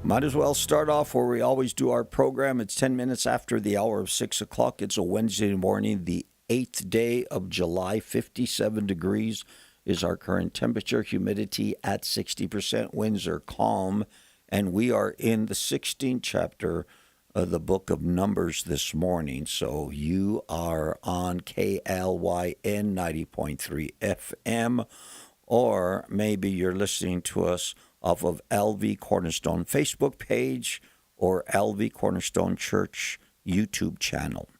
Might as well start off where we always do our program. It's 10 minutes after the hour of 6 o'clock. It's a Wednesday morning, the 8th day of July. 57 degrees is our current temperature. Humidity at 60%. Winds are calm. And we are in the 16th chapter of the book of Numbers this morning. So you are on KLYN 90.3 FM, or maybe you're listening to us off of LV Cornerstone Facebook page or LV Cornerstone Church YouTube channel.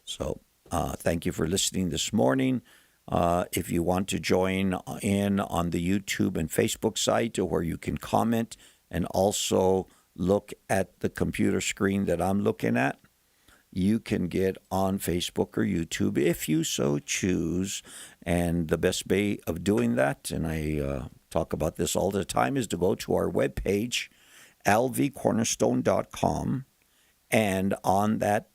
So thank you for listening this morning. If you want to join in on the YouTube and Facebook site where you can comment and also look at the computer screen that I'm looking at, you can get on Facebook or YouTube if you so choose. And the best way of doing that, and I talk about this all the time, is to go to our webpage, lvcornerstone.com. And on that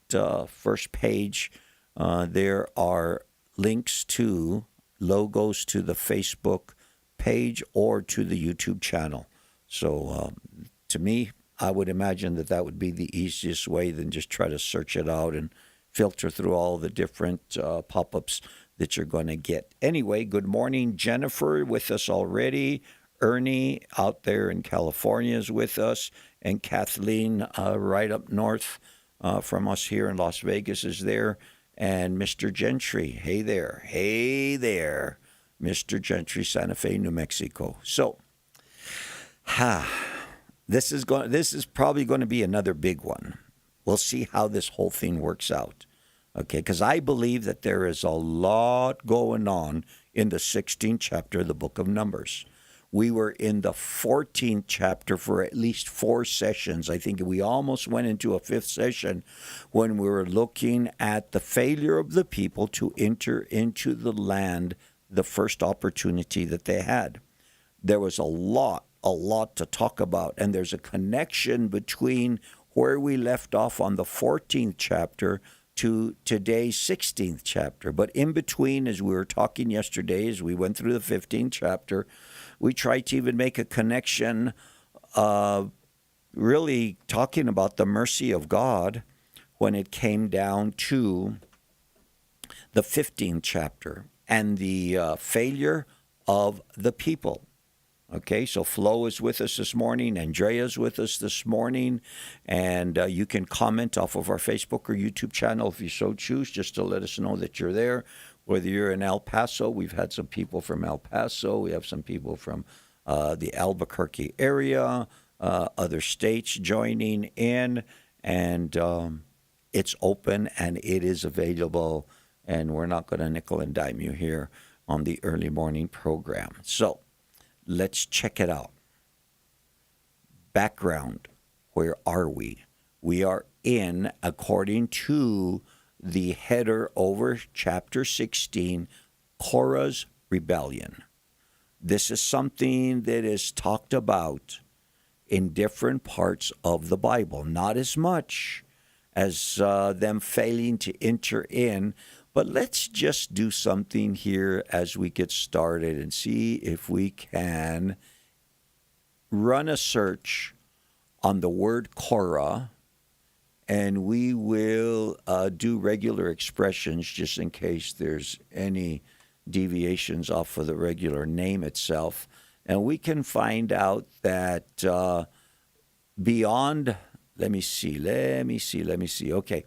first page, there are links to logos to the Facebook page or to the YouTube channel. So to me, I would imagine that would be the easiest way than just try to search it out and filter through all the different pop-ups that you're going to get. Anyway, good morning, Jennifer, with us already. Ernie out there in California is with us. And Kathleen right up north from us here in Las Vegas is there. And Mr. Gentry, hey there. Hey there, Mr. Gentry, Santa Fe, New Mexico. So, this is probably going to be another big one. We'll see how this whole thing works out. Okay, because I believe that there is a lot going on in the 16th chapter of the book of Numbers. We were in the 14th chapter for at least 4 sessions. I think we almost went into a 5th session when we were looking at the failure of the people to enter into the land the first opportunity that they had. There was a lot to talk about, and there's a connection between where we left off on the 14th chapter to today's 16th chapter. But in between, as we were talking yesterday, as we went through the 15th chapter, we tried to even make a connection, really talking about the mercy of God when it came down to the 15th chapter and the failure of the people. Okay, so Flo is with us this morning. Andrea's with us this morning. And you can comment off of our Facebook or YouTube channel if you so choose, just to let us know that you're there. Whether you're in El Paso, we've had some people from El Paso. We have some people from the Albuquerque area, other states joining in. And it's open and it is available. And we're not going to nickel and dime you here on the early morning program. So let's check it out. Background, where are we? We are in, according to the header over chapter 16, Korah's rebellion. This is something that is talked about in different parts of the Bible. Not as much as them failing to enter in. But let's just do something here as we get started and see if we can run a search on the word Korah, and we will do regular expressions just in case there's any deviations off of the regular name itself. And we can find out that beyond, let me see. Okay.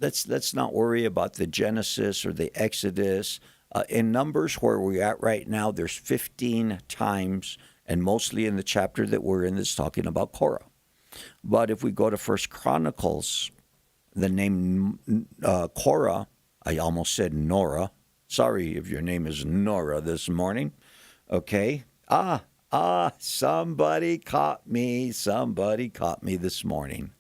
Let's not worry about the Genesis or the Exodus. In Numbers, where we're at right now, there's 15 times, and mostly in the chapter that we're in, that's talking about Korah. But if we go to 1 Chronicles, the name Korah, I almost said Nora. Sorry if your name is Nora this morning. Okay. Somebody caught me this morning.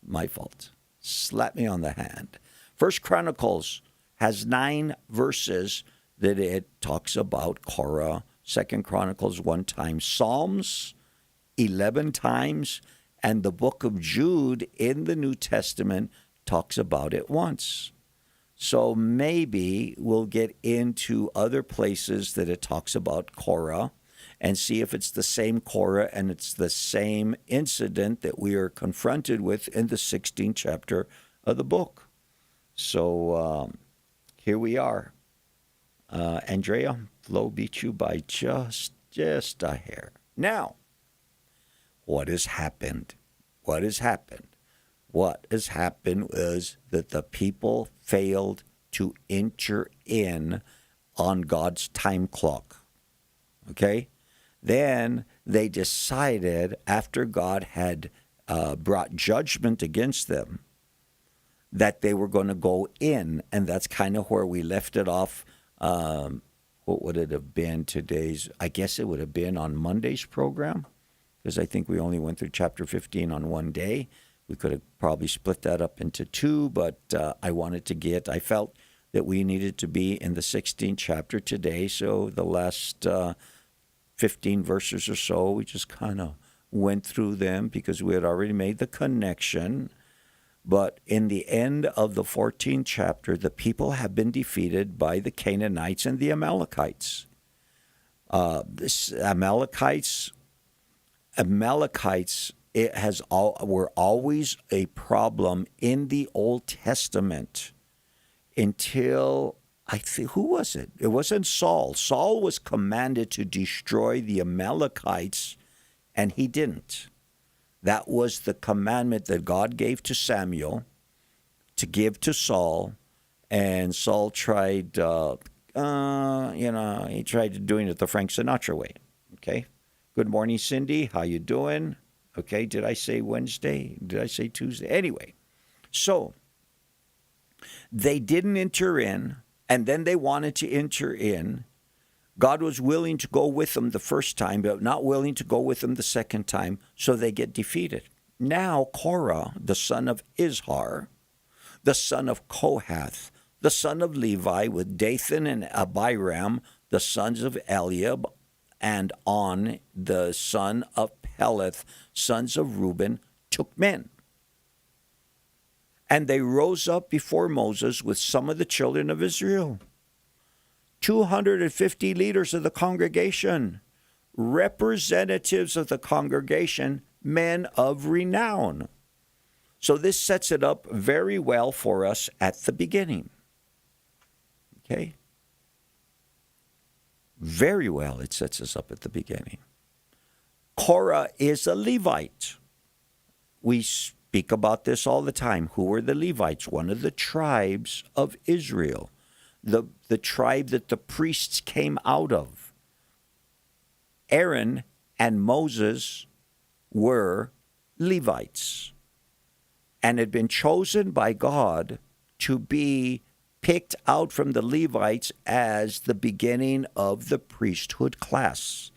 My fault. Slap me on the hand. 1 Chronicles has 9 verses that it talks about Korah. 2 Chronicles 1 time. Psalms 11 times. And the book of Jude in the New Testament talks about it once. So maybe we'll get into other places that it talks about Korah. and see if it's the same Korah and it's the same incident that we are confronted with in the 16th chapter of the book. So here we are. Andrea, Flo beat you by just a hair. Now, what has happened? What has happened? What has happened is that the people failed to enter in on God's time clock. Okay? Then they decided, after God had brought judgment against them, that they were going to go in. And that's kind of where we left it off. What would it have been today's? I guess it would have been on Monday's program, because I think we only went through chapter 15 on one day. We could have probably split that up into two, but I felt that we needed to be in the 16th chapter today. So the last 15 verses or so, we just kind of went through them because we had already made the connection. But in the end of the 14th chapter, the people have been defeated by the Canaanites and the Amalekites. Amalekites, were always a problem in the Old Testament until, I think, who was it? It wasn't Saul. Saul was commanded to destroy the Amalekites, and he didn't. That was the commandment that God gave to Samuel to give to Saul, and Saul tried, he tried doing it the Frank Sinatra way. Okay. Good morning, Cindy. How you doing? Okay. Did I say Wednesday? Did I say Tuesday? Anyway, so they didn't enter in, and then they wanted to enter in. God was willing to go with them the first time, but not willing to go with them the second time, so they get defeated. Now Korah, the son of Izhar, the son of Kohath, the son of Levi, with Dathan and Abiram, the sons of Eliab, and On, the son of Peleth, sons of Reuben, took men. And they rose up before Moses with some of the children of Israel. 250 leaders of the congregation, representatives of the congregation, men of renown. So this sets it up very well for us at the beginning. Okay? Very well it sets us up at the beginning. Korah is a Levite. We speak about this all the time. Who were the Levites? One of the tribes of Israel. The tribe that the priests came out of. Aaron and Moses were Levites and had been chosen by God to be picked out from the Levites as the beginning of the priesthood class.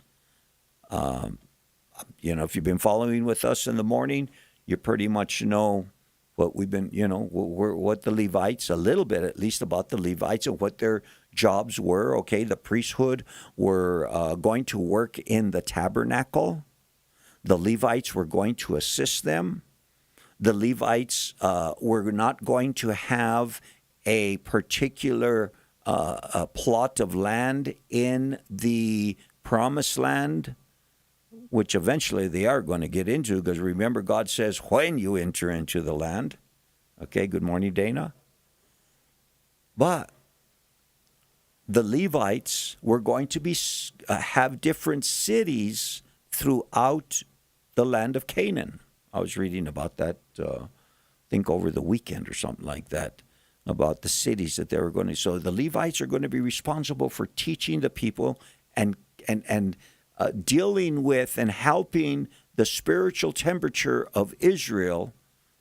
If you've been following with us in the morning, you pretty much know what we've been, what the Levites, a little bit at least about the Levites and what their jobs were. Okay, the priesthood were going to work in the tabernacle. The Levites were going to assist them. The Levites were not going to have a particular plot of land in the promised land, which eventually they are going to get into, because remember, God says, when you enter into the land. Okay, good morning, Dana. But the Levites were going to have different cities throughout the land of Canaan. I was reading about that, I think over the weekend or something like that, about the cities that they were going to. So the Levites are going to be responsible for teaching the people and dealing with and helping the spiritual temperature of Israel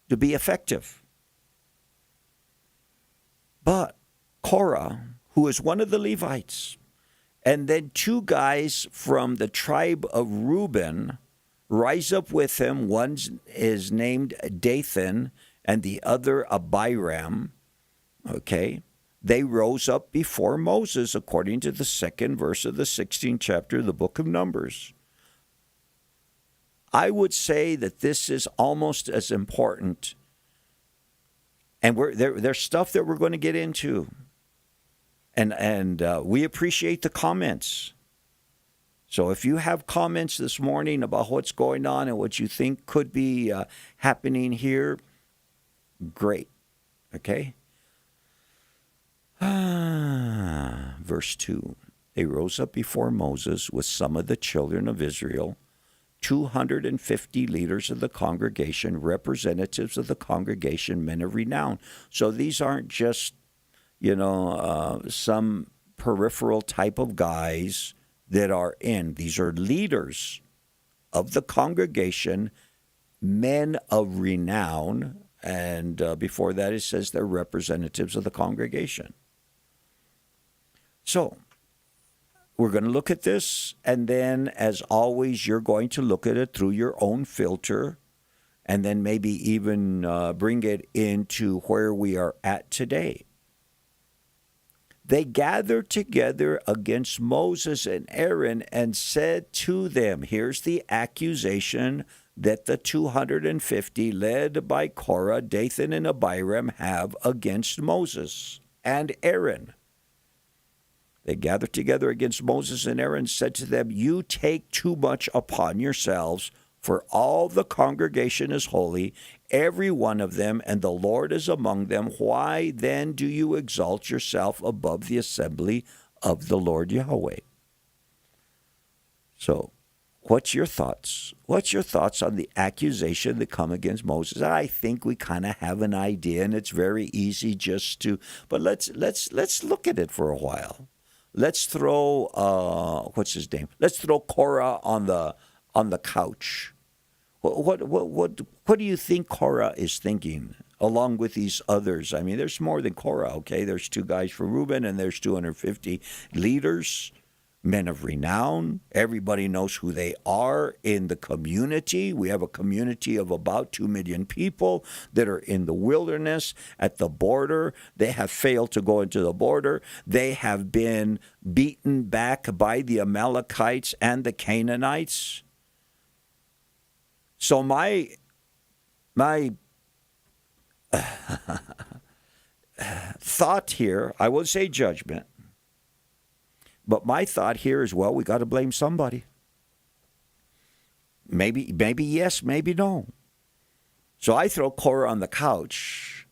to be effective. But Korah, who is one of the Levites, and then two guys from the tribe of Reuben rise up with him. One is named Dathan and the other Abiram. Okay. They rose up before Moses, according to the second verse of the 16th chapter of the book of Numbers. I would say that this is almost as important. And there's stuff that we're going to get into. And we appreciate the comments. So if you have comments this morning about what's going on and what you think could be happening here, great. Okay? Verse 2. They rose up before Moses with some of the children of Israel, 250 leaders of the congregation, representatives of the congregation, men of renown. So these aren't just, some peripheral type of guys that are in. These are leaders of the congregation, men of renown, and before that it says they're representatives of the congregation. So we're going to look at this, and then, as always, you're going to look at it through your own filter, and then maybe even bring it into where we are at today. They gathered together against Moses and Aaron and said to them, here's the accusation that the 250, led by Korah, Dathan, and Abiram, have against Moses and Aaron. They gathered together against Moses and Aaron and said to them, you take too much upon yourselves, for all the congregation is holy, every one of them, and the Lord is among them. Why then do you exalt yourself above the assembly of the Lord Yahweh? So, what's your thoughts? What's your thoughts on the accusation that come against Moses? I think we kind of have an idea, and it's very easy just to. But let's look at it for a while. Let's throw what's his name? Let's throw Korah on the couch. What do you think Korah is thinking, along with these others? I mean, there's more than Korah, okay? There's 2 guys from Reuben, and there's 250 leaders, men of renown. Everybody knows who they are in the community. We have a community of about 2 million people that are in the wilderness at the border. They have failed to go into the border. They have been beaten back by the Amalekites and the Canaanites. So my thought here, I would say judgment, but my thought here is, well, we got to blame somebody. Maybe yes, maybe no. So I throw Korah on the couch,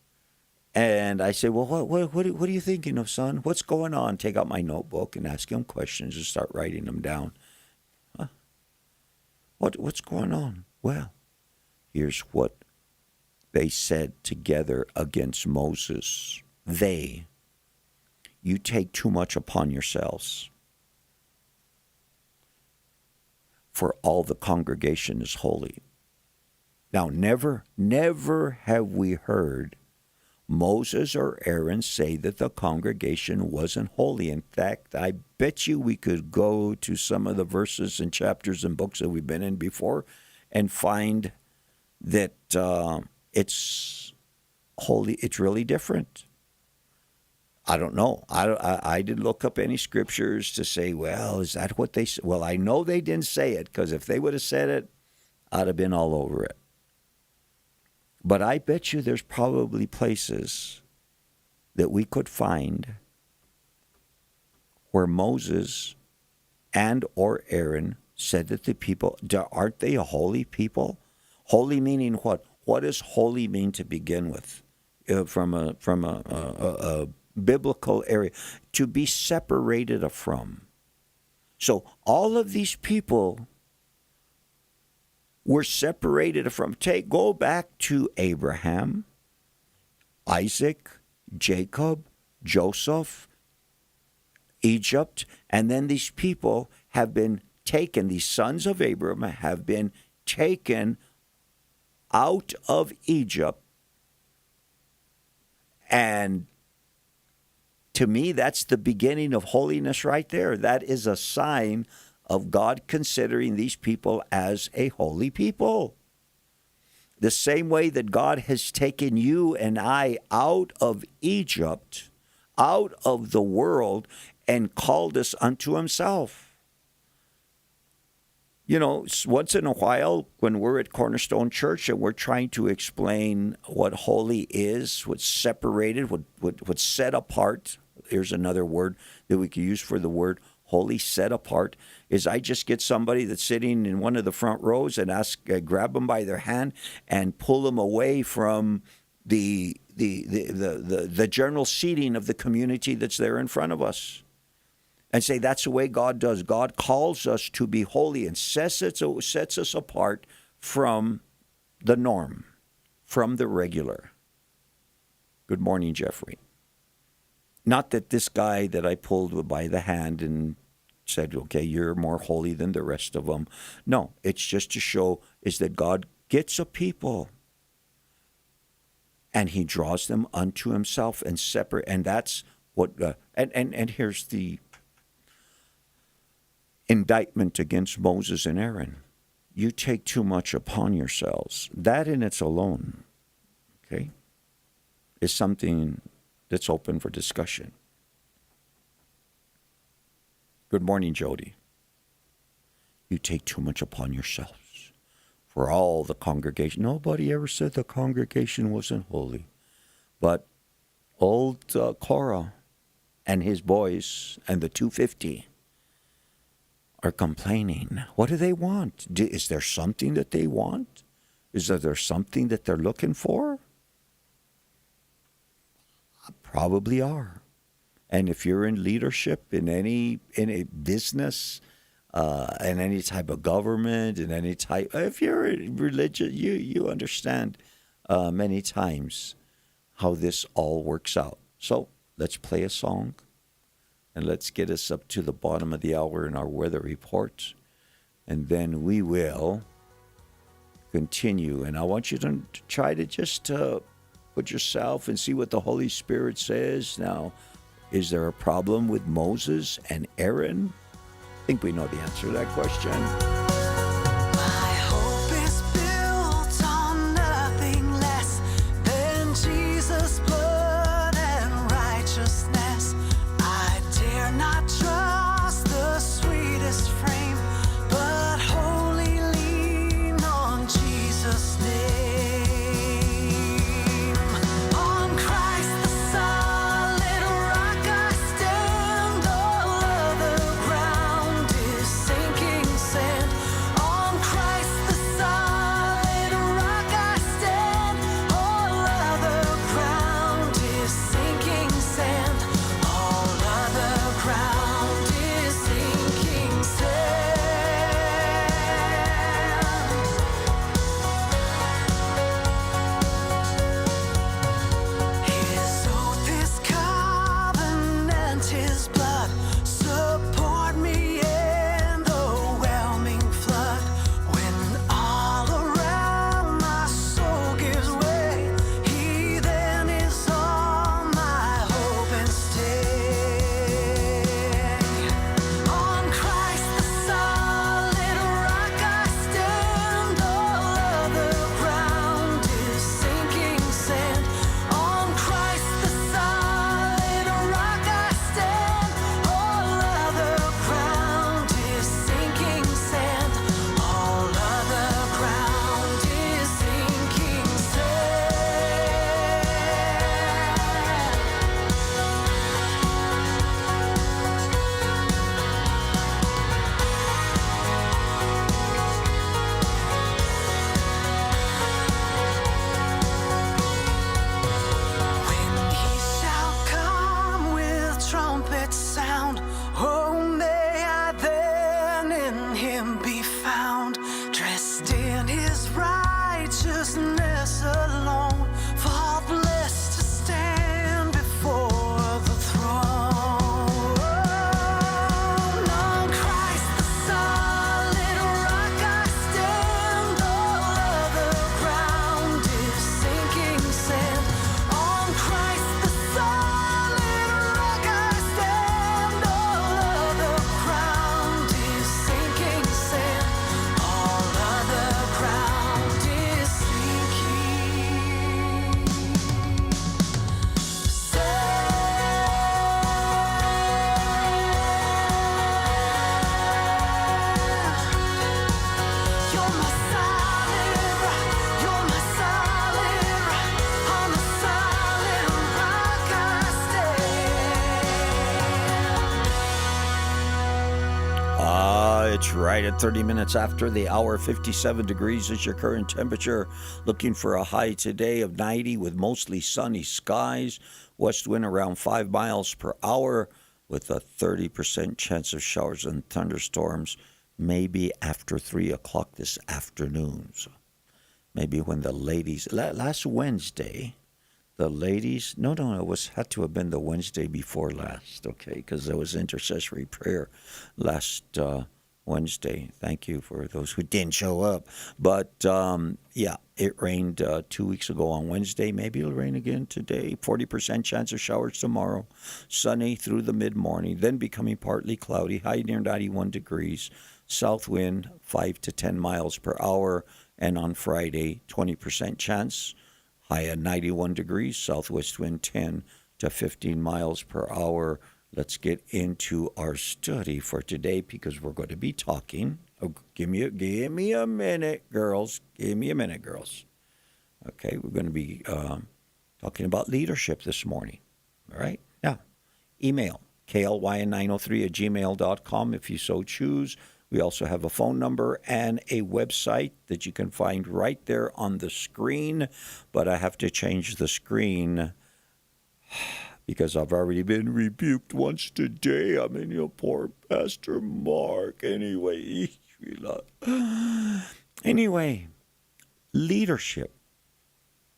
and I say, well, what are you thinking of, son? What's going on? Take out my notebook and ask him questions and start writing them down. Huh? What's going on? Well, here's what they said together against Moses. You take too much upon yourselves, for all the congregation is holy. Now, never have we heard Moses or Aaron say that the congregation wasn't holy. In fact, I bet you we could go to some of the verses and chapters and books that we've been in before and find that it's holy. It's really different. I don't know. I didn't look up any scriptures to say, well, is that what they said? Well, I know they didn't say it, because if they would have said it, I'd have been all over it. But I bet you there's probably places that we could find where Moses and or Aaron said that the people, aren't they a holy people? Holy meaning what? What does holy mean to begin with? From a biblical area, to be separated from. So all of these people were separated from. Go back to Abraham, Isaac, Jacob, Joseph, Egypt, and then these people have been taken, these sons of Abraham have been taken out of Egypt. And to me, that's the beginning of holiness right there. That is a sign of God considering these people as a holy people. The same way that God has taken you and I out of Egypt, out of the world, and called us unto himself. You know, once in a while, when we're at Cornerstone Church and we're trying to explain what holy is, what's separated, what's set apart, here's another word that we could use for the word holy, set apart, is I just get somebody that's sitting in one of the front rows and grab them by their hand and pull them away from the general seating of the community that's there in front of us. And say that's the way God does. God calls us to be holy and sets us apart from the norm, from the regular. Good morning, Jeffrey. Not that this guy that I pulled by the hand and said, okay, you're more holy than the rest of them. No, it's just to show is that God gets a people and he draws them unto himself and separate. And that's what, and here's the indictment against Moses and Aaron. You take too much upon yourselves. That in its alone, okay, is something that's open for discussion. Good morning, Jody. You take too much upon yourselves. For all the congregation, nobody ever said the congregation wasn't holy. But old Korah and his boys and the 250 are complaining. What do they want? Is there something that they want? Is there something that they're looking for? Probably are. And if you're in leadership in a business, in any type of government, in any type, if you're religious, you understand many times how this all works out. So let's play a song. And let's get us up to the bottom of the hour in our weather report. And then we will continue. And I want you to try to just put yourself and see what the Holy Spirit says. Now, is there a problem with Moses and Aaron? I think we know the answer to that question. It's right at 30 minutes after the hour. 57 degrees is your current temperature. Looking for a high today of 90 with mostly sunny skies. West wind around 5 miles per hour with a 30% chance of showers and thunderstorms maybe after 3 o'clock this afternoon. So maybe when the ladies, last Wednesday, the ladies, no, it had to have been the Wednesday before last, okay, because there was intercessory prayer last Wednesday. Thank you for those who didn't show up. But, yeah, it rained 2 weeks ago on Wednesday. Maybe it'll rain again today. 40% chance of showers tomorrow. Sunny through the mid-morning, then becoming partly cloudy, high near 91 degrees. South wind 5 to 10 miles per hour. And on Friday, 20% chance. High at 91 degrees, southwest wind 10 to 15 miles per hour. Let's get into our study for today because we're going to be talking. Oh, give me a minute, girls. Give me a minute, girls. Okay, we're going to be talking about leadership this morning. All right? Now, email klyn903@gmail.com if you so choose. We also have a phone number and a website that you can find right there on the screen. But I have to change the screen because I've already been rebuked once today. I mean, poor Pastor Mark. Anyway, leadership.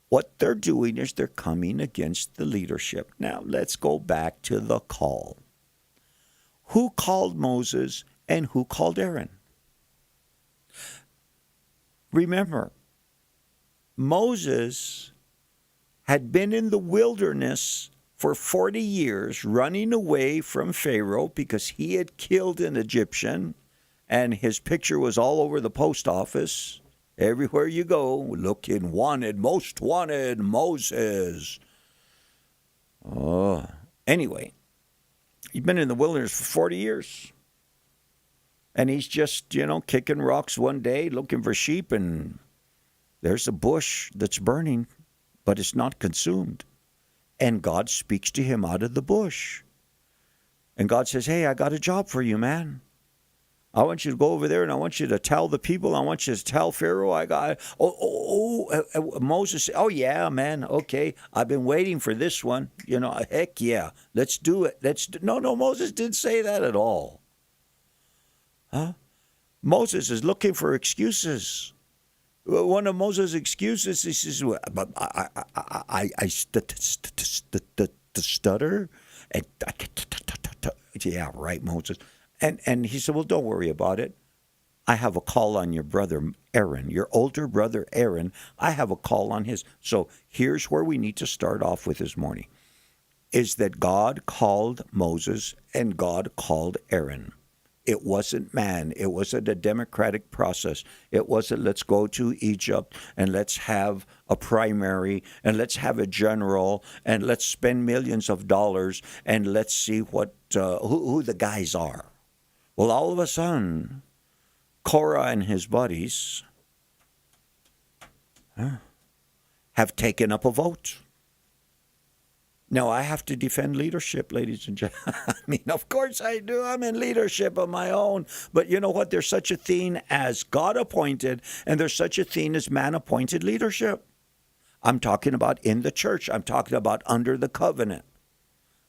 What they're doing is they're coming against the leadership. Now, let's go back to the call. Who called Moses? And who called Aaron? Remember, Moses had been in the wilderness for 40 years running away from Pharaoh because he had killed an Egyptian, and his picture was all over the post office. Everywhere you go, looking wanted, most wanted, Moses. Anyway, he'd been in the wilderness for 40 years. And he's just, kicking rocks one day, looking for sheep, and there's a bush that's burning, but it's not consumed. And God speaks to him out of the bush. And God says, hey, I got a job for you, man. I want you to go over there, and I want you to tell the people, I want you to tell Pharaoh, Moses, oh, yeah, man, okay, I've been waiting for this one. Heck yeah, let's do it. No, Moses didn't say that at all. Moses is looking for excuses. One of Moses' excuses, he says, I stutter. And yeah, right, Moses. And he said, well, don't worry about it. I have a call on your brother Aaron, your older brother Aaron. I have a call on his. So here's where we need to start off with this morning, is that God called Moses and God called Aaron. It wasn't man. It wasn't a democratic process. It wasn't let's go to Egypt and let's have a primary and let's have a general and let's spend millions of dollars and let's see what who the guys are. Well, all of a sudden, Korah and his buddies have taken up a vote. Now, I have to defend leadership, ladies and gentlemen. I mean, of course I do. I'm in leadership of my own. But you know what? There's such a thing as God-appointed, and there's such a thing as man-appointed leadership. I'm talking about in the church. I'm talking about under the covenant.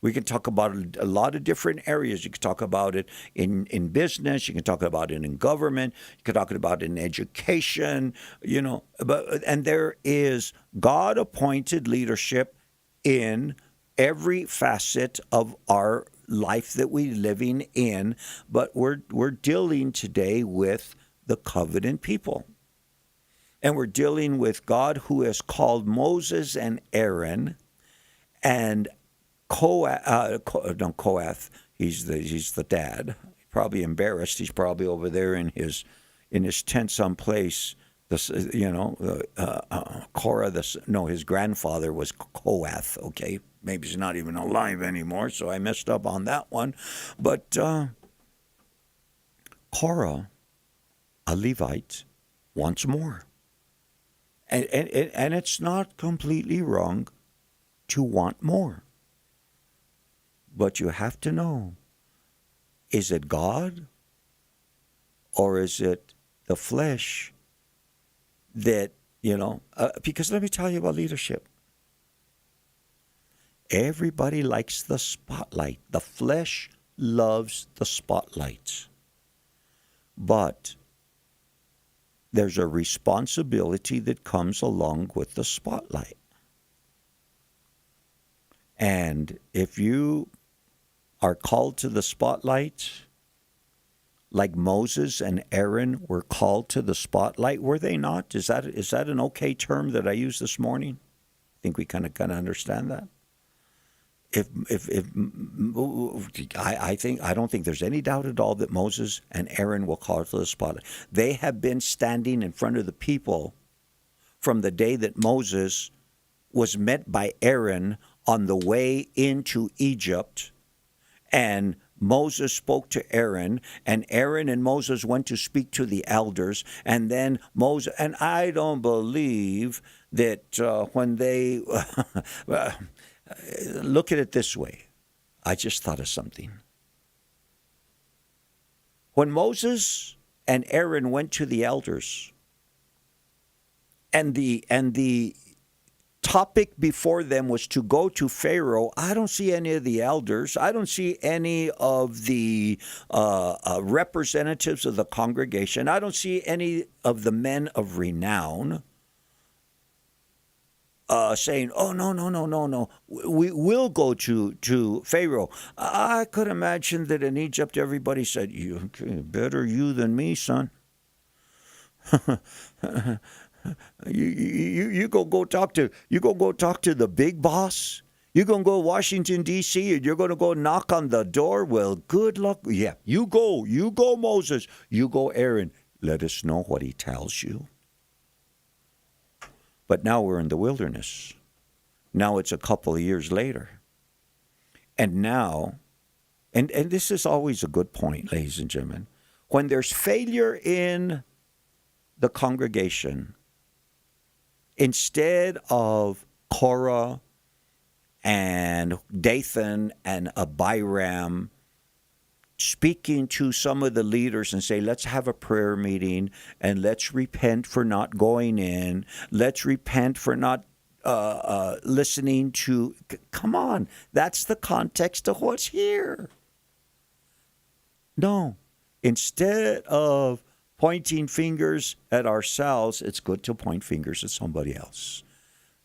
We can talk about a lot of different areas. You can talk about it in business. You can talk about it in government. You can talk about it in education. And there is God-appointed leadership in every facet of our life that we're living in, but we're dealing today with the covenant people. And we're dealing with God who has called Moses and Aaron and Kohath. He's the dad. Probably embarrassed. He's probably over there in his tent someplace. Korah. His grandfather was Kohath. Okay, maybe he's not even alive anymore, so I messed up on that one. But Korah, a Levite, wants more, and it's not completely wrong to want more, but you have to know: is it God or is it the flesh that, because let me tell you about leadership. Everybody likes the spotlight. The flesh loves the spotlight. But there's a responsibility that comes along with the spotlight. And if you are called to the spotlight, like Moses and Aaron were called to the spotlight, were they not? Is that an okay term that I used this morning? I think we kind of understand that. I don't think there's any doubt at all that Moses and Aaron will call to the spotlight. They have been standing in front of the people from the day that Moses was met by Aaron on the way into Egypt, and Moses spoke to Aaron, and Aaron and Moses went to speak to the elders, and then Moses, and I don't believe that when they look at it this way. I just thought of something. When Moses and Aaron went to the elders, and the topic before them was to go to Pharaoh, I don't see any of the elders. I don't see any of the representatives of the congregation. I don't see any of the men of renown saying, "Oh, no, we will go to Pharaoh." I could imagine that in Egypt, everybody said, "Better you than me, son." You go talk to the big boss. You're gonna go to Washington D.C. and you're gonna go knock on the door. Well, good luck. Yeah, you go, Moses. You go, Aaron. Let us know what he tells you. But now we're in the wilderness. Now it's a couple of years later. And now, and this is always a good point, ladies and gentlemen, when there's failure in the congregation, instead of Korah and Dathan and Abiram speaking to some of the leaders and say, let's have a prayer meeting and let's repent for not going in. Let's repent for not listening to. Come on, that's the context of what's here. No, instead of pointing fingers at ourselves, it's good to point fingers at somebody else.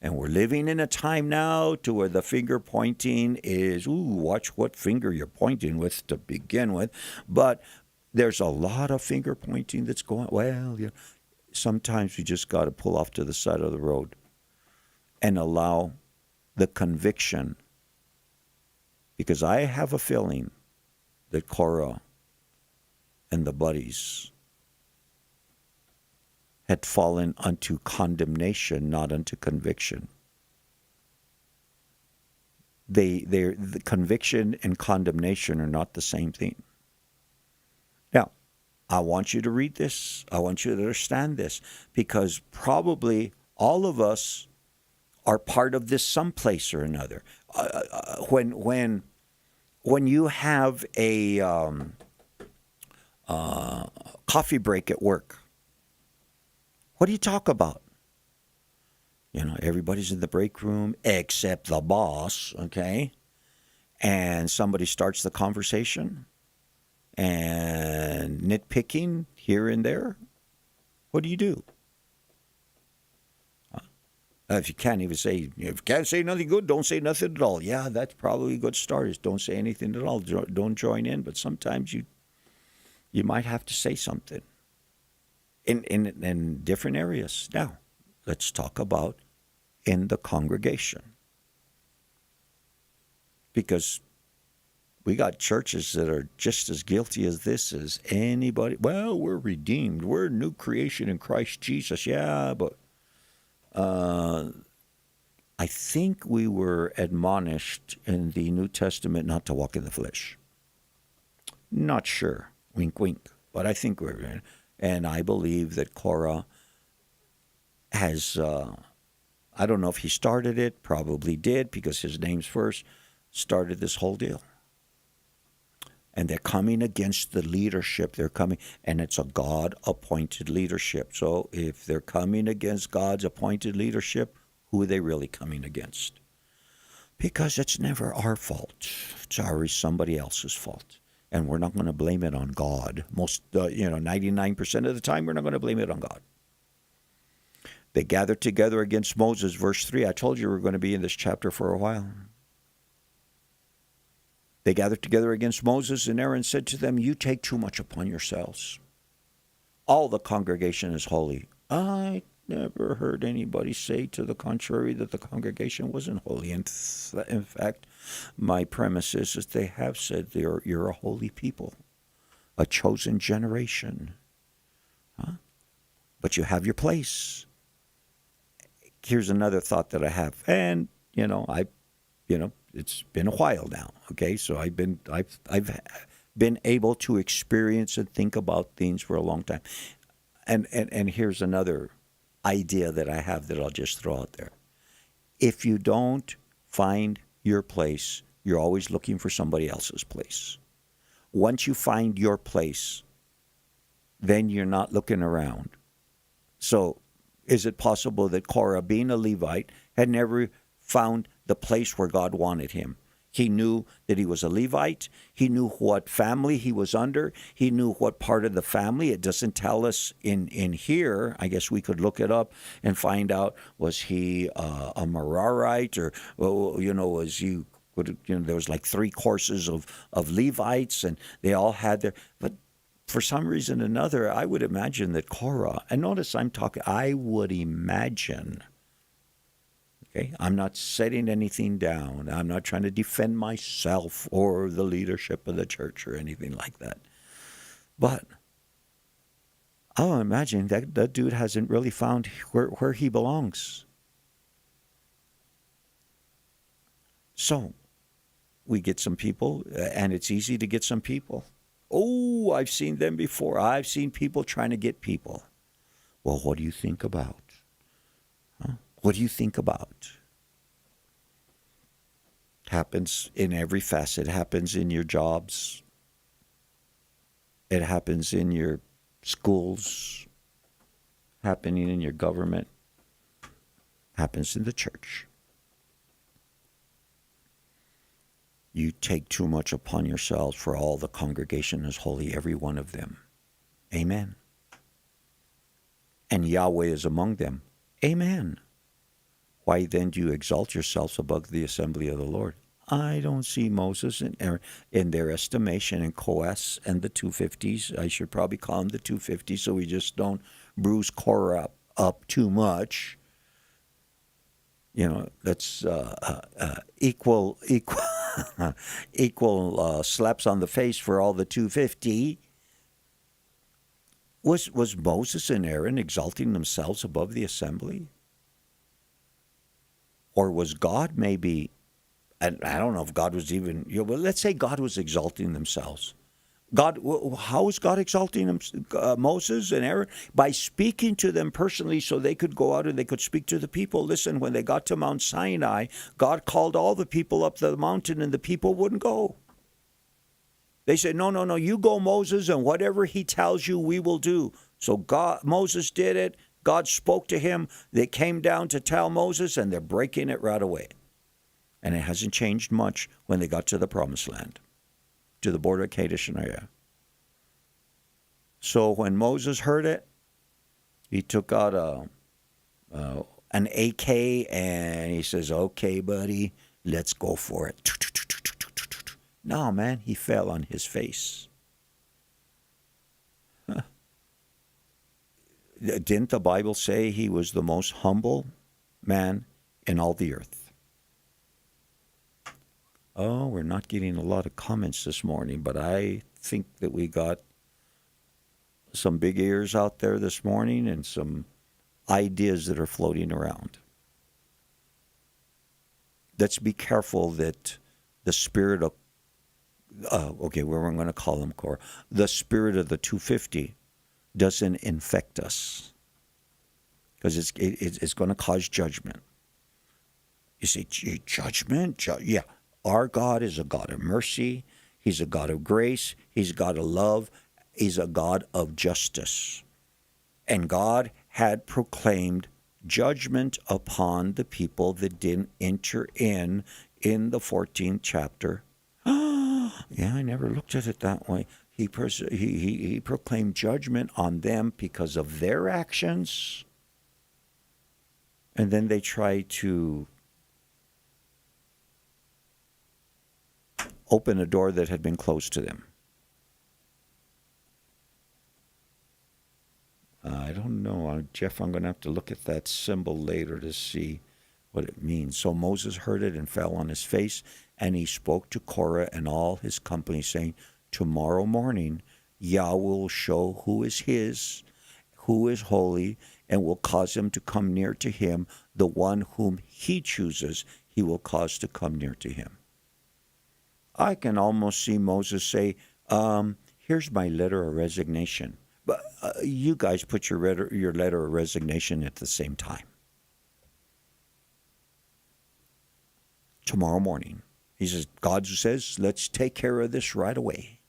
And we're living in a time now to where the finger pointing is, watch what finger you're pointing with to begin with. But there's a lot of finger pointing that's going, sometimes we just got to pull off to the side of the road and allow the conviction. Because I have a feeling that Korah and the buddies had fallen unto condemnation, not unto conviction. The conviction and condemnation are not the same thing. Now, I want you to read this. I want you to understand this, because probably all of us are part of this someplace or another. When you have a coffee break at work, what do you talk about? Everybody's in the break room except the boss, okay? And somebody starts the conversation and nitpicking here and there. What do? If you can't say nothing good, don't say nothing at all. Yeah, that's probably a good start, is don't say anything at all. Don't join in. But sometimes you might have to say something. In different areas. Now, let's talk about in the congregation. Because we got churches that are just as guilty as this as anybody. Well, we're redeemed. We're a new creation in Christ Jesus. Yeah, but I think we were admonished in the New Testament not to walk in the flesh. Not sure. Wink, wink. But I think we're in. And I believe that Korah has, I don't know if he started it, probably did, because his name's first, started this whole deal. and they're coming against the leadership. They're coming, and it's a God-appointed leadership. So if they're coming against God's appointed leadership, who are they really coming against? Because it's never our fault. It's always somebody else's fault. And we're not going to blame it on God. 99% of the time, we're not going to blame it on God. They gathered together against Moses, verse 3. I told you we were going to be in this chapter for a while. They gathered together against Moses, and Aaron said to them, "You take too much upon yourselves. All the congregation is holy." I never heard anybody say to the contrary that the congregation wasn't holy. In fact, my premise is that they have said you're a holy people, a chosen generation. But you have your place. Here's another thought that I have, and it's been a while now. Okay, so I've been able to experience and think about things for a long time, and here's another idea that I have that I'll just throw out there. If you don't find your place, you're always looking for somebody else's place. Once you find your place, then you're not looking around. So is it possible that Korah, being a Levite, had never found the place where God wanted him? He knew that he was a Levite. He knew what family he was under. He knew what part of the family. It doesn't tell us in here. I guess we could look it up and find out, was he a Merarite, or was he? There was like 3 courses of Levites, and they all had their. But for some reason or another, I would imagine that Korah. And notice I would imagine. Okay, I'm not setting anything down. I'm not trying to defend myself or the leadership of the church or anything like that. But I'll imagine that dude hasn't really found where he belongs. So we get some people, and it's easy to get some people. Oh, I've seen them before. I've seen people trying to get people. Well, what do you think about? What do you think about? Happens in every facet. It happens in your jobs. It happens in your schools. Happening in your government. Happens in the church. You take too much upon yourselves, for all the congregation is holy, every one of them. Amen. And Yahweh is among them. Amen. Why then do you exalt yourselves above the assembly of the Lord? I don't see Moses and Aaron in their estimation, and Korah and the 250s. I should probably call them the 250s so we just don't bruise Korah up too much. That's equal slaps on the face for all the 250. Was Moses and Aaron exalting themselves above the assembly? Or was God maybe, and I don't know if God was even, but let's say God was exalting themselves. How is God exalting Moses and Aaron? By speaking to them personally so they could go out and they could speak to the people. Listen, when they got to Mount Sinai, God called all the people up the mountain, and the people wouldn't go. They said, no, you go, Moses, and whatever he tells you, we will do. So Moses did it. God spoke to him. They came down to tell Moses, and they're breaking it right away. And it hasn't changed much when they got to the Promised Land, to the border of Kadesh and Barnea. So when Moses heard it, he took out an AK, and he says, "Okay, buddy, let's go for it." No, man, he fell on his face. Didn't the Bible say he was the most humble man in all the earth? Oh, we're not getting a lot of comments this morning, but I think that we got some big ears out there this morning and some ideas that are floating around. Let's be careful that the spirit of, we're going to call him Korah, the spirit of the 250 doesn't infect us, because it's going to cause judgment. You say, judgment? Yeah. Our God is a God of mercy. He's a God of grace. He's a God of love. He's a God of justice. And God had proclaimed judgment upon the people that didn't enter in the 14th chapter. Yeah, I never looked at it that way. He proclaimed judgment on them because of their actions. And then they try to open a door that had been closed to them. I don't know, Jeff, I'm going to have to look at that symbol later to see what it means. So Moses heard it and fell on his face, and he spoke to Korah and all his company, saying, tomorrow morning Yahweh will show who is his, who is holy, and will cause him to come near to him. The one whom he chooses, he will cause to come near to him. I can almost see Moses say, here's my letter of resignation. But you guys put your letter of resignation at the same time. Tomorrow morning. He says, God says, let's take care of this right away.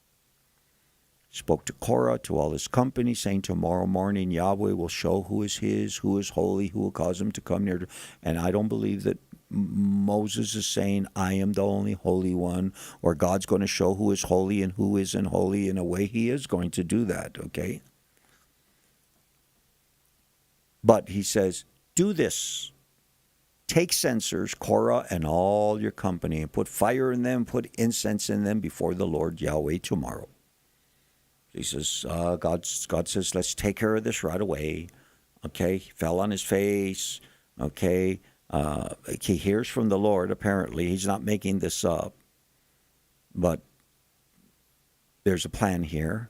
Spoke to Korah, to all his company, saying, tomorrow morning Yahweh will show who is his, who is holy, who will cause him to come near. And I don't believe that Moses is saying, I am the only holy one, or God's going to show who is holy and who isn't holy. In a way, he is going to do that, okay? But he says, do this. Take censers, Korah and all your company, and put fire in them, put incense in them before the Lord Yahweh tomorrow. He says, God says, let's take care of this right away. Okay, he fell on his face. Okay, he hears from the Lord, apparently. He's not making this up. But there's a plan here.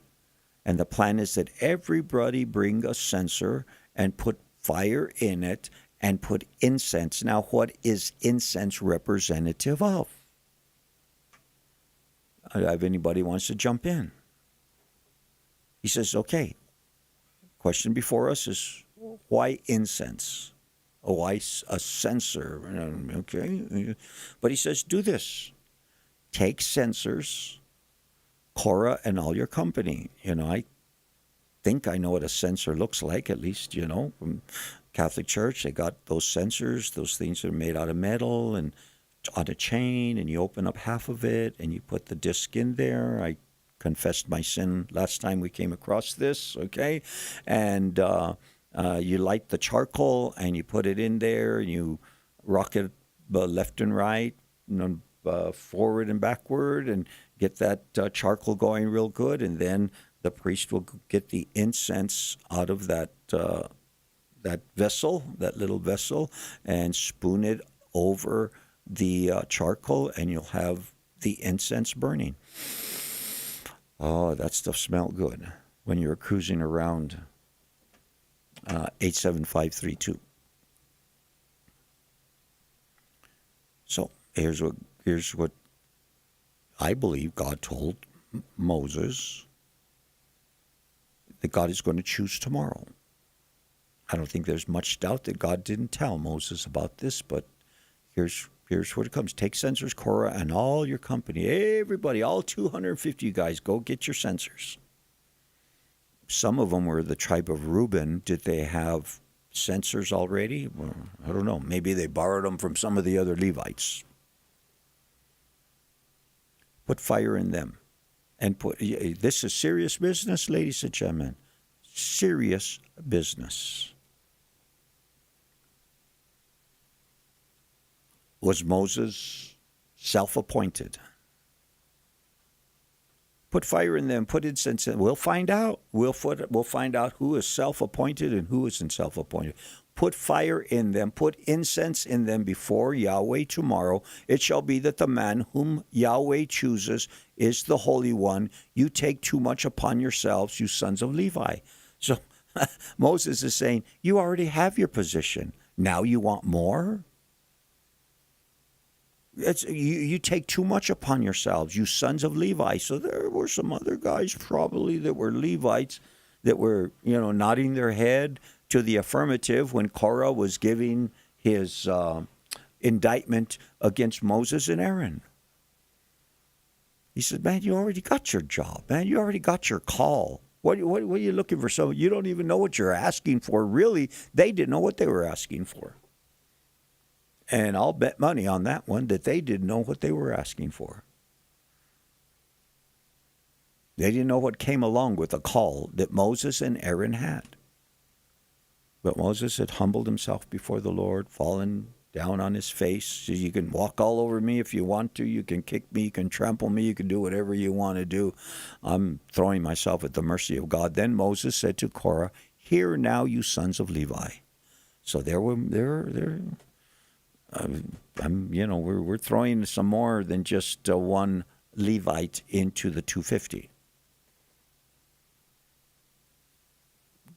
And the plan is that everybody bring a censer and put fire in it and put incense. Now, what is incense representative of? If anybody wants to jump in. He says, okay, question before us is, why incense? Why a censer? Okay. But he says, do this. Take censers, Korah and all your company. I think I know what a censer looks like, at least, from Catholic Church. They got those censers, those things that are made out of metal and on a chain, and you open up half of it and you put the disc in there. I confessed my sin last time we came across this, okay? And you light the charcoal and you put it in there and you rock it left and right, forward and backward, and get that charcoal going real good. And then the priest will get the incense out of that vessel, that little vessel, and spoon it over the charcoal, and you'll have the incense burning. Oh, that stuff smelled good when you're cruising around 87532. So here's what I believe God told Moses, that God is going to choose tomorrow. I don't think there's much doubt that God didn't tell Moses about this, but here's what it comes. Take censers, Korah, and all your company. Everybody, all 250 you guys, go get your censers. Some of them were the tribe of Reuben. Did they have censers already? Well, I don't know. Maybe they borrowed them from some of the other Levites. Put fire in them. And this is serious business, ladies and gentlemen. Serious business. Was Moses self-appointed? Put fire in them, put incense in them. We'll find out. We'll find out who is self-appointed and who isn't self-appointed. Put fire in them, put incense in them before Yahweh tomorrow. It shall be that the man whom Yahweh chooses is the Holy One. You take too much upon yourselves, you sons of Levi. So Moses is saying, you already have your position. Now you want more? You take too much upon yourselves, you sons of Levi. So there were some other guys probably that were Levites that were, nodding their head to the affirmative when Korah was giving his indictment against Moses and Aaron. He said, man, you already got your job, man. You already got your call. What are you looking for? So you don't even know what you're asking for. Really, they didn't know what they were asking for. And I'll bet money on that one that they didn't know what they were asking for. They didn't know what came along with the call that Moses and Aaron had. But Moses had humbled himself before the Lord, fallen down on his face. Says, you can walk all over me if you want to. You can kick me. You can trample me. You can do whatever you want to do. I'm throwing myself at the mercy of God. Then Moses said to Korah, hear now, you sons of Levi. So we're throwing some more than just one Levite into the 250.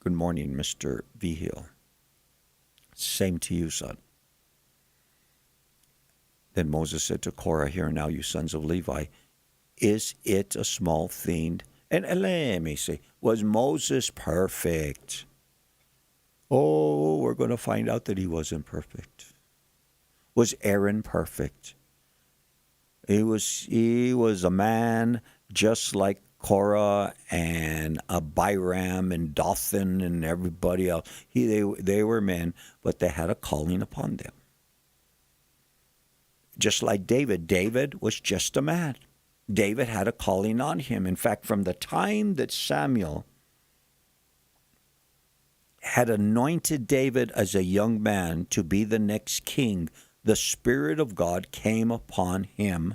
Good morning, Mr. Vigil. Same to you, son. Then Moses said to Korah, hear now, you sons of Levi, is it a small thing? And let me say, was Moses perfect? Oh, we're going to find out that he wasn't perfect. Was Aaron perfect? He was a man just like Korah and Abiram and Dathan and everybody else. They were men, but they had a calling upon them. Just like David. David was just a man. David had a calling on him. In fact, from the time that Samuel had anointed David as a young man to be the next king, the Spirit of God came upon him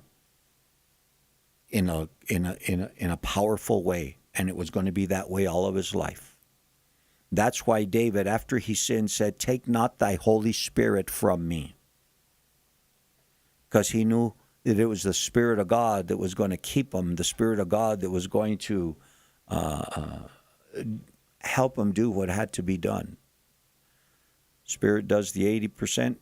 in a powerful way, and it was going to be that way all of his life. That's why David, after he sinned, said, take not thy Holy Spirit from me. Because he knew that it was the Spirit of God that was going to keep him, the Spirit of God that was going to help him do what had to be done. Spirit does the 80%.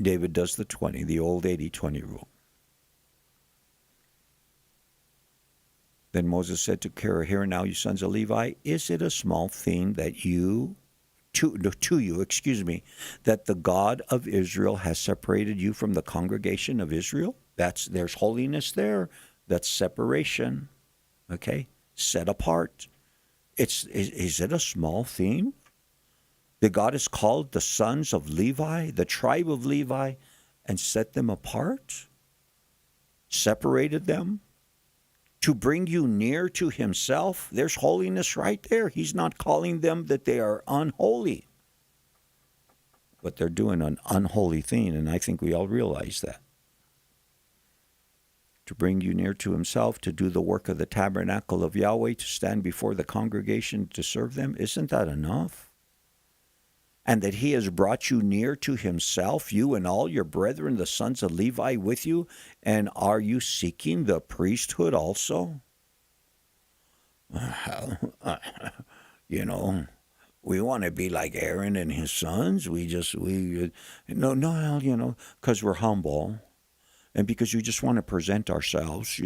David does the 20, the old 80-20 rule. Then Moses said to Korah, hear now, you sons of Levi, is it a small thing that that the God of Israel has separated you from the congregation of Israel? There's holiness there. That's separation. Okay? Set apart. Is it a small thing that God has called the sons of Levi, the tribe of Levi, and set them apart? Separated them? To bring you near to himself? There's holiness right there. He's not calling them that they are unholy. But they're doing an unholy thing, and I think we all realize that. To bring you near to himself, to do the work of the tabernacle of Yahweh, to stand before the congregation to serve them. Isn't that enough? And that he has brought you near to himself, you and all your brethren, the sons of Levi, with you. And are you seeking the priesthood also? We want to be like Aaron and his sons. Because we're humble. And because you just want to present ourselves,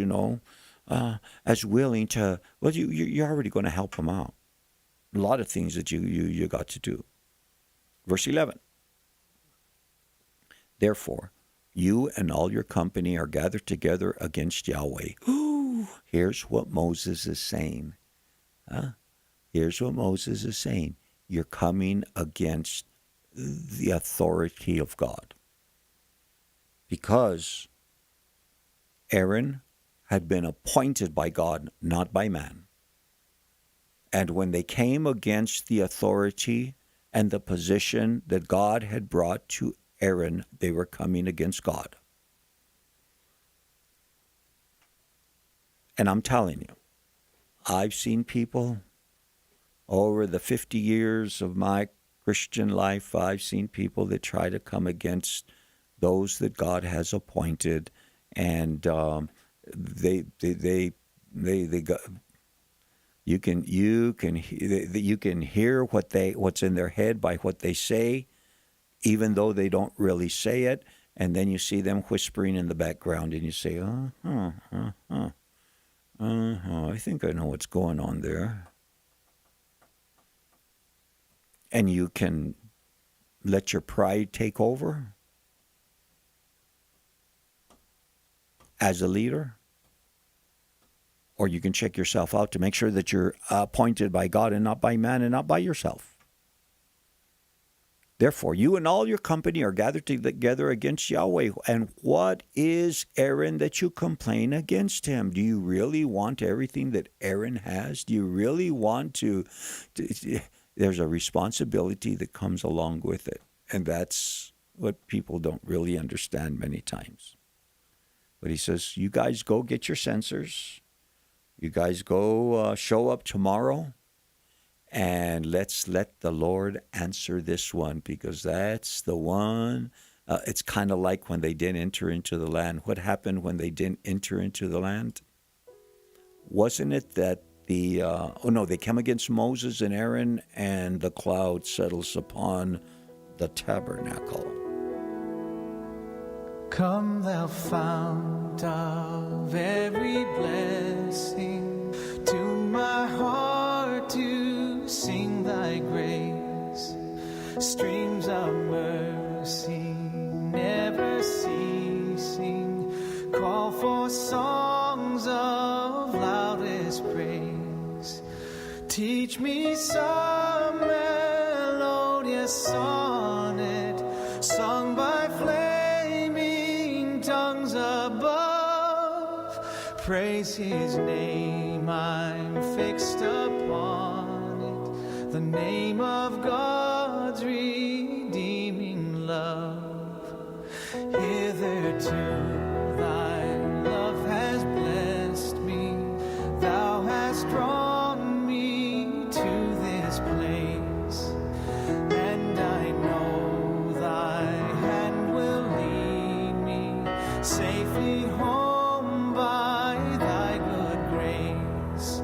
as willing to, well, you're already going to help them out. A lot of things that you got to do. Verse 11. Therefore, you and all your company are gathered together against Yahweh. Ooh, here's what Moses is saying. Here's what Moses is saying. You're coming against the authority of God. Because Aaron had been appointed by God, not by man. And when they came against the authority and the position that God had brought to Aaron, they were coming against God. And I'm telling you, I've seen people over the 50 years of my Christian life, I've seen people that try to come against those that God has appointed, and they got. You can hear what's in their head by what they say, even though they don't really say it, and then you see them whispering in the background, and you say, I think I know what's going on there. And you can let your pride take over. as a leader, or you can check yourself out to make sure that you're appointed by God and not by man and not by yourself. Therefore, you and all your company are gathered together against Yahweh. And what is Aaron that you complain against him? Do you really want everything that Aaron has? Do you really want to there's a responsibility that comes along with it. And that's what people don't really understand many times. But he says, you guys go get your censers. You guys go show up tomorrow. And let's let the Lord answer this one, because that's the one. It's kind of like when they didn't enter into the land. What happened when they didn't enter into the land? Wasn't it that they come against Moses and Aaron, and the cloud settles upon the tabernacle. Come, thou fount of every blessing, tune my heart to sing thy grace. Streams of mercy never ceasing, call for songs of loudest praise. Teach me some melodious sonnet sung by flaming tongues above. Praise his name, I'm fixed upon it, the name of God's redeeming love. Hitherto thy love has blessed me, thou hast drawn me to this place, and I know thy hand will lead me safely home by thy good grace.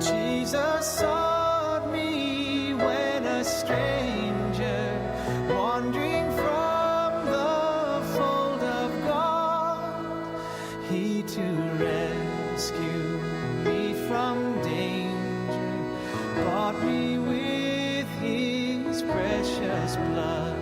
Jesus sought me when a stranger, wandering from the fold of God, he to rescue me from danger bought me with his precious blood.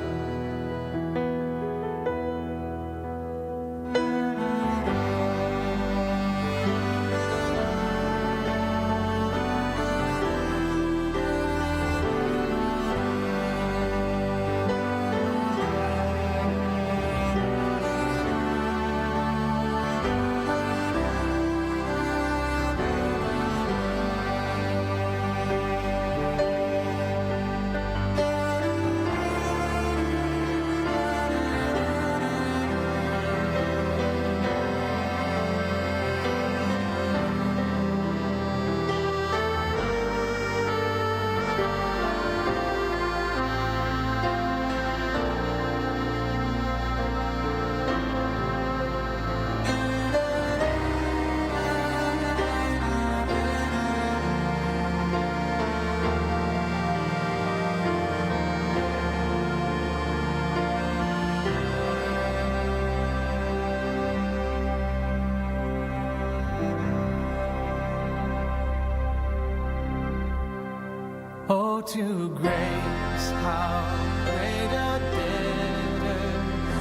Oh, to grace, how great a debtor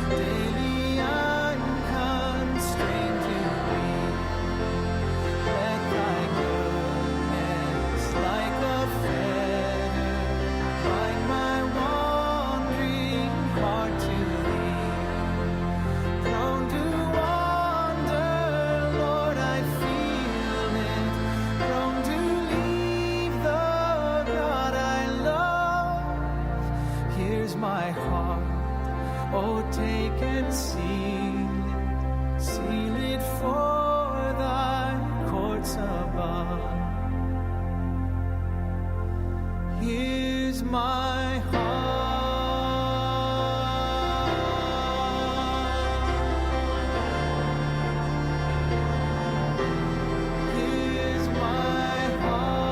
daily I'm constrained to be. Let thy goodness, like a fetter, bind my wandering heart to thee. Prone to wander, Lord, I feel it. Prone to leave the God I love. Here's my heart, oh, take and seal it for thy courts above. Here's my heart. Here's my heart.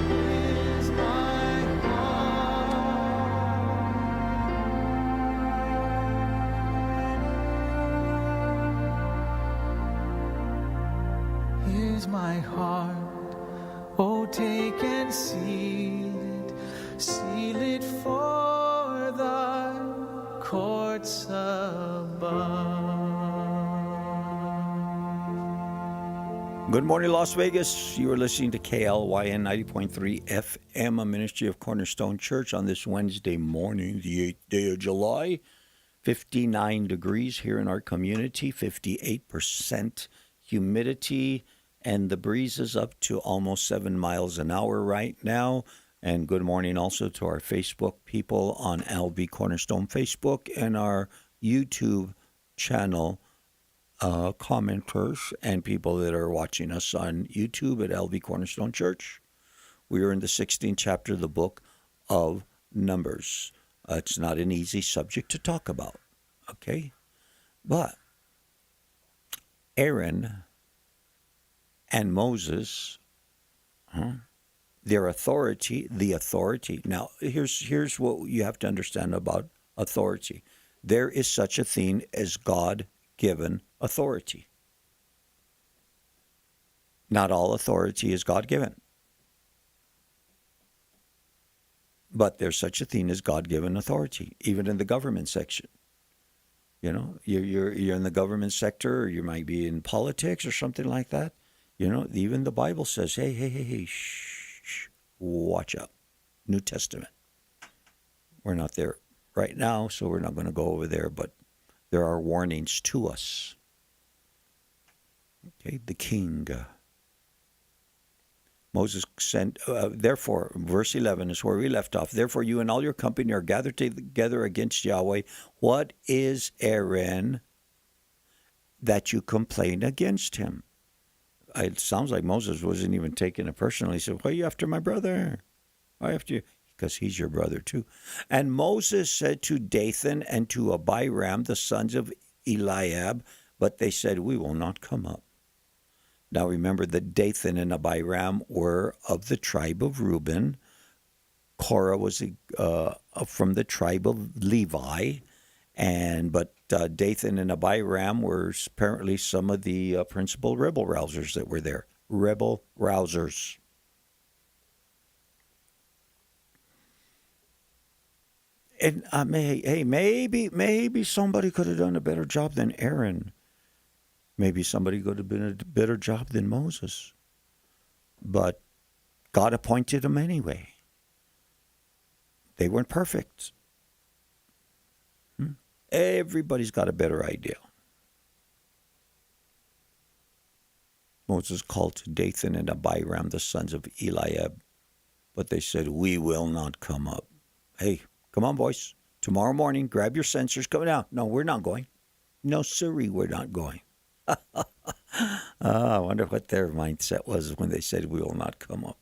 Here's my heart. Here's my heart, oh, take and seal it seal it for thy courts above. Good morning, Las Vegas. You are listening to KLYN 90.3 FM, a ministry of Cornerstone Church on this Wednesday morning, the 8th day of July. 59 degrees here in our community, 58% humidity, and the breeze is up to almost 7 miles an hour right now. And good morning also to our Facebook people on LB Cornerstone Facebook and our YouTube channel commenters and people that are watching us on YouTube at LB Cornerstone Church. We are in the 16th chapter of the book of Numbers. It's not an easy subject to talk about, okay? But Aaron and Moses, their authority, the authority. Now, here's what you have to understand about authority. There is such a thing as God-given authority. Not all authority is God-given. But there's such a thing as God-given authority, even in the government section. You know, you're in the government sector, or you might be in politics or something like that. You know, even the Bible says, hey, shh, watch out. New Testament. We're not there right now, so we're not going to go over there, but there are warnings to us. Okay, the king. Moses sent, therefore, verse 11 is where we left off. Therefore, you and all your company are gathered together against Yahweh. What is Aaron that you complain against him? It sounds like Moses wasn't even taking it personally. He said, why are you after my brother? Why after you? Because he's your brother too. And Moses said to Dathan and to Abiram, the sons of Eliab, but they said, we will not come up. Now remember that Dathan and Abiram were of the tribe of Reuben. Korah was from the tribe of Levi, but Dathan and Abiram were apparently some of the principal rebel rousers that were there. Rebel rousers. And maybe somebody could have done a better job than Aaron. Maybe somebody could have been a better job than Moses. But God appointed them anyway. They weren't perfect. Everybody's got a better idea. Moses called to Dathan and Abiram, the sons of Eliab, but they said, we will not come up. Hey, come on, boys. Tomorrow morning, grab your sensors. Come down. No, we're not going. No, sirree, we're not going. I wonder what their mindset was when they said we will not come up.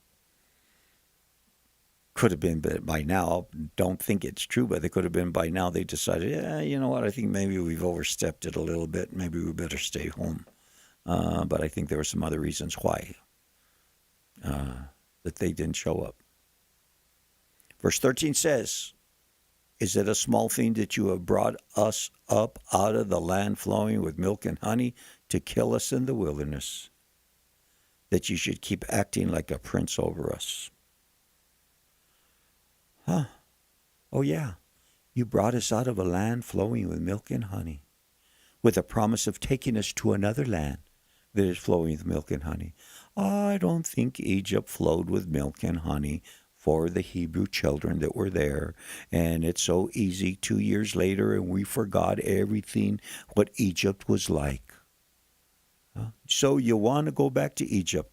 Could have been by now. Don't think it's true, but they could have been by now. They decided, you know what? I think maybe we've overstepped it a little bit. Maybe we better stay home. But I think there were some other reasons why that they didn't show up. Verse 13 says, is it a small thing that you have brought us up out of the land flowing with milk and honey to kill us in the wilderness, that you should keep acting like a prince over us? Huh? Oh, yeah. You brought us out of a land flowing with milk and honey, with a promise of taking us to another land that is flowing with milk and honey. I don't think Egypt flowed with milk and honey for the Hebrew children that were there. And it's so easy 2 years later, and we forgot everything what Egypt was like. So you want to go back to Egypt.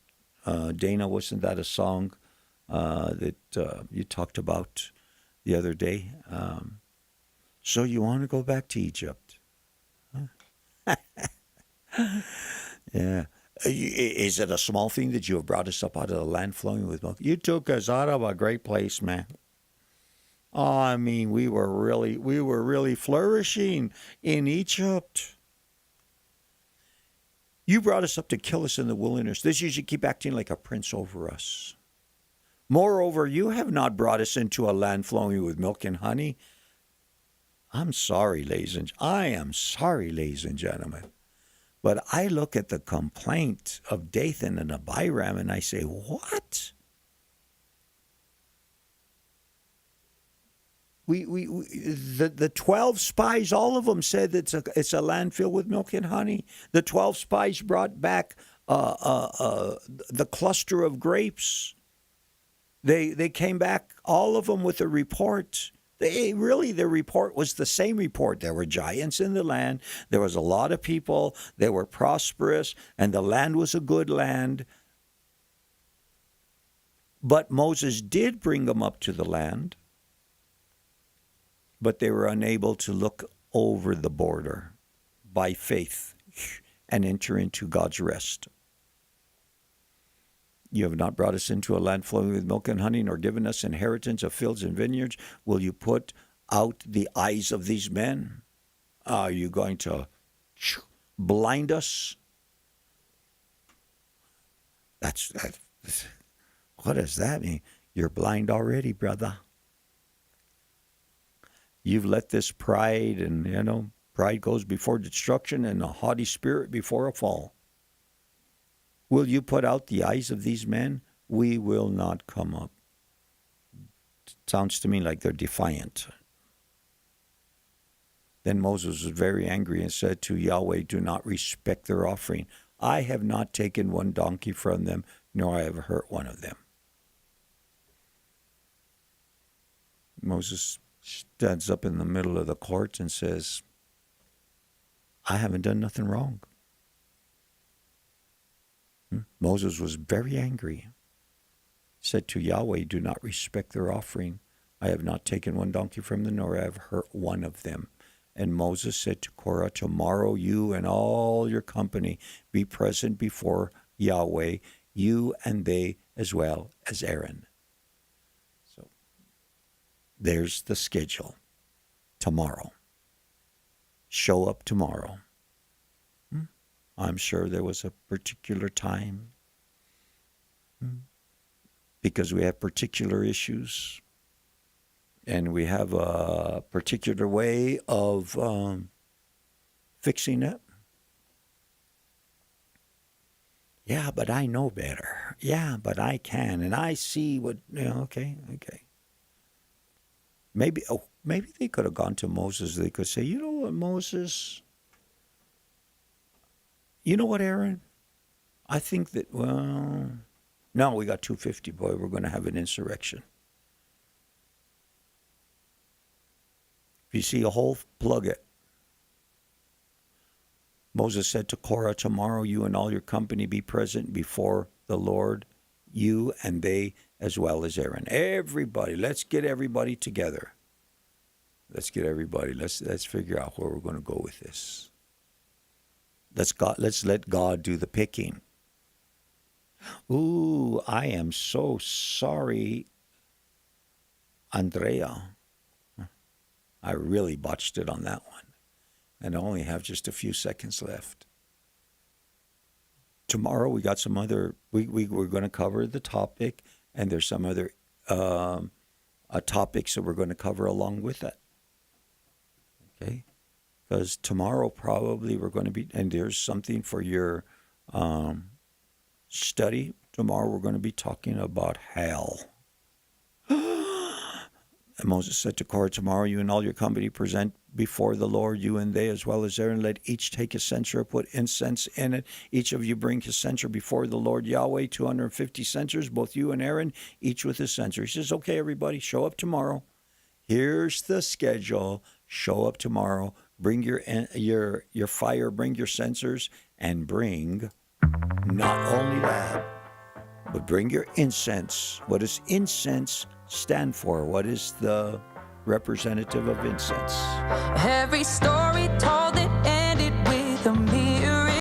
Dana, wasn't that a song that you talked about the other day? So you want to go back to Egypt. Huh? Yeah. Is it a small thing that you have brought us up out of the land flowing with milk? You took us out of a great place, man. Oh, I mean, we were really flourishing in Egypt. You brought us up to kill us in the wilderness. This you should keep acting like a prince over us. Moreover, you have not brought us into a land flowing with milk and honey. I am sorry, ladies and gentlemen. But I look at the complaint of Dathan and Abiram and I say, what? The 12 spies, all of them said it's a land filled with milk and honey. The 12 spies brought back the cluster of grapes. They came back, all of them, with a report. Their report was the same report. There were giants in the land. There was a lot of people. They were prosperous, and the land was a good land. But Moses did bring them up to the land, but they were unable to look over the border by faith and enter into God's rest. You have not brought us into a land flowing with milk and honey, nor given us inheritance of fields and vineyards. Will you put out the eyes of these men? Are you going to blind us? What does that mean? You're blind already, brother. You've let this pride, and pride goes before destruction, and a haughty spirit before a fall. Will you put out the eyes of these men? We will not come up. Sounds to me like they're defiant. Then Moses was very angry and said to Yahweh, do not respect their offering. I have not taken one donkey from them, nor I have hurt one of them. Moses stands up in the middle of the court and says, I haven't done nothing wrong. Moses was very angry. Said to Yahweh, do not respect their offering. I have not taken one donkey from them, nor have hurt one of them. And Moses said to Korah, tomorrow you and all your company be present before Yahweh, you and they as well as Aaron. So there's the schedule. Tomorrow. Show up tomorrow. I'm sure there was a particular time because we have particular issues and we have a particular way of fixing it. Yeah, but I know better. Yeah, but I can, and I see what. Okay. Maybe they could have gone to Moses. They could say, you know what, Moses. You know what, Aaron? I think that, no, we got 250, boy. We're going to have an insurrection. If you see a hole, plug it. Moses said to Korah, tomorrow you and all your company be present before the Lord, you and they as well as Aaron. Everybody, let's get everybody together. Let's figure out where we're going to go with this. Let's let God do the picking. Ooh, I am so sorry, Andrea. I really botched it on that one. And I only have just a few seconds left. Tomorrow we got some other, we're going to cover the topic, and there's some other topics that we're going to cover along with it. Okay? Because tomorrow probably we're going to be, and there's something for your study. Tomorrow we're going to be talking about hell. And Moses said to Korah, tomorrow you and all your company present before the Lord, you and they as well as Aaron. Let each take a censer, put incense in it. Each of you bring his censer before the Lord Yahweh, 250 censers, both you and Aaron, each with his censer. He says, okay, everybody, show up tomorrow. Here's the schedule. Show up tomorrow. Bring your fire, bring your censers, and bring not only that, but bring your incense. What does incense stand for? What is the representative of incense? Every story told that